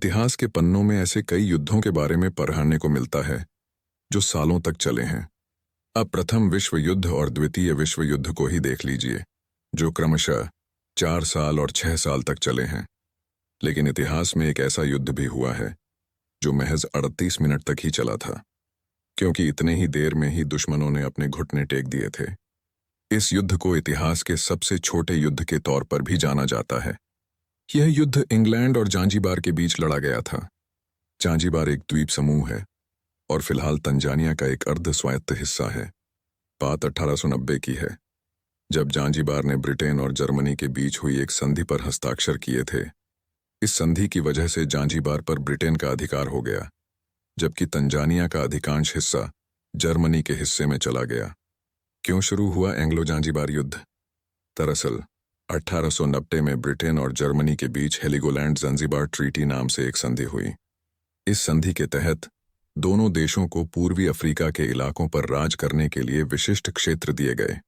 इतिहास के पन्नों में ऐसे कई युद्धों के बारे में पढ़ने को मिलता है जो सालों तक चले हैं। अब प्रथम विश्व युद्ध और द्वितीय विश्व युद्ध को ही देख लीजिए, जो क्रमशः 4 साल और 6 साल तक चले हैं। लेकिन इतिहास में एक ऐसा युद्ध भी हुआ है जो महज 38 मिनट तक ही चला था, क्योंकि इतने ही देर में ही दुश्मनों ने अपने घुटने टेक दिए थे। इस युद्ध को इतिहास के सबसे छोटे युद्ध के तौर पर भी जाना जाता है। यह युद्ध इंग्लैंड और जांजीबार के बीच लड़ा गया था। जांजीबार एक द्वीप समूह है और फिलहाल तंजानिया का एक अर्ध स्वायत्त हिस्सा है। बात 1890 की है, जब जांजीबार ने ब्रिटेन और जर्मनी के बीच हुई एक संधि पर हस्ताक्षर किए थे। इस संधि की वजह से जांजीबार पर ब्रिटेन का अधिकार हो गया, जबकि तंजानिया का अधिकांश हिस्सा जर्मनी के हिस्से में चला गया। क्यों शुरू हुआ एंग्लो जांजीबार युद्ध? दरअसल 1890 में ब्रिटेन और जर्मनी के बीच हेलिगोलैंड ज़ंजीबार ट्रीटी नाम से एक संधि हुई। इस संधि के तहत दोनों देशों को पूर्वी अफ्रीका के इलाकों पर राज करने के लिए विशिष्ट क्षेत्र दिए गए।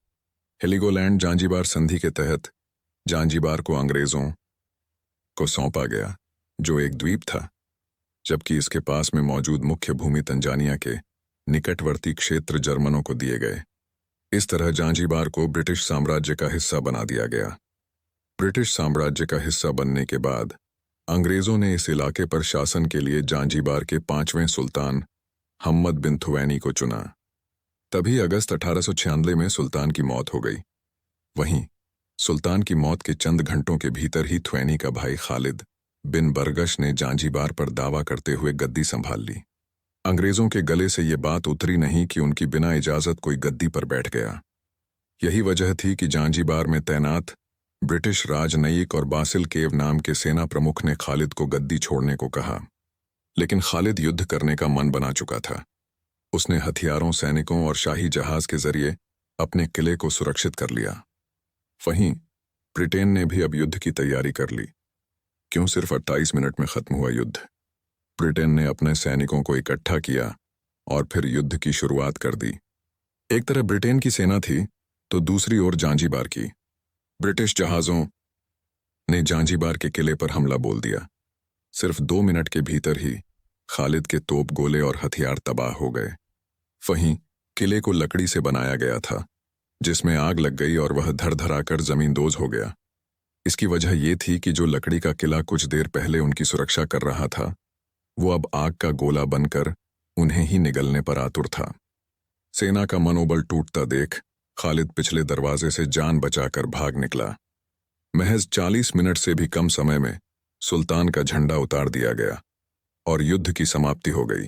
हेलिगोलैंड जांजीबार संधि के तहत जांजीबार को अंग्रेजों को सौंपा गया, जो एक द्वीप था, जबकि इसके पास में मौजूद मुख्य भूमि तंजानिया के निकटवर्ती क्षेत्र जर्मनों को दिए गए। इस तरह जांजीबार को ब्रिटिश साम्राज्य का हिस्सा बना दिया गया। ब्रिटिश साम्राज्य का हिस्सा बनने के बाद अंग्रेजों ने इस इलाके पर शासन के लिए जांजीबार के 5वें सुल्तान हम्मद बिन थुवैनी को चुना। तभी अगस्त 1896 में सुल्तान की मौत हो गई। वहीं सुल्तान की मौत के चंद घंटों के भीतर ही थुवैनी का भाई खालिद बिन बरगश ने जांजीबार पर दावा करते हुए गद्दी संभाल ली। अंग्रेजों के गले से ये बात उतरी नहीं कि उनकी बिना इजाजत कोई गद्दी पर बैठ गया। यही वजह थी कि जांजीबार में तैनात ब्रिटिश राजनयिक और बासिल केव नाम के सेना प्रमुख ने खालिद को गद्दी छोड़ने को कहा। लेकिन खालिद युद्ध करने का मन बना चुका था। उसने हथियारों, सैनिकों और शाही जहाज के जरिए अपने किले को सुरक्षित कर लिया। वहीं ब्रिटेन ने भी अब युद्ध की तैयारी कर ली। क्यों सिर्फ 28 मिनट में खत्म हुआ युद्ध? ब्रिटेन ने अपने सैनिकों को इकट्ठा किया और फिर युद्ध की शुरुआत कर दी। एक तरफ ब्रिटेन की सेना थी तो दूसरी ओर जांजीबार की। ब्रिटिश जहाज़ों ने जांजीबार के किले पर हमला बोल दिया। सिर्फ 2 मिनट के भीतर ही खालिद के तोप, गोले और हथियार तबाह हो गए। वहीं किले को लकड़ी से बनाया गया था, जिसमें आग लग गई और वह धड़धड़ाकर जमींदोज हो गया। इसकी वजह यह थी कि जो लकड़ी का किला कुछ देर पहले उनकी सुरक्षा कर रहा था, वो अब आग का गोला बनकर उन्हें ही निगलने पर आतुर था। सेना का मनोबल टूटता देख खालिद पिछले दरवाजे से जान बचाकर भाग निकला। महज 40 मिनट से भी कम समय में सुल्तान का झंडा उतार दिया गया और युद्ध की समाप्ति हो गई।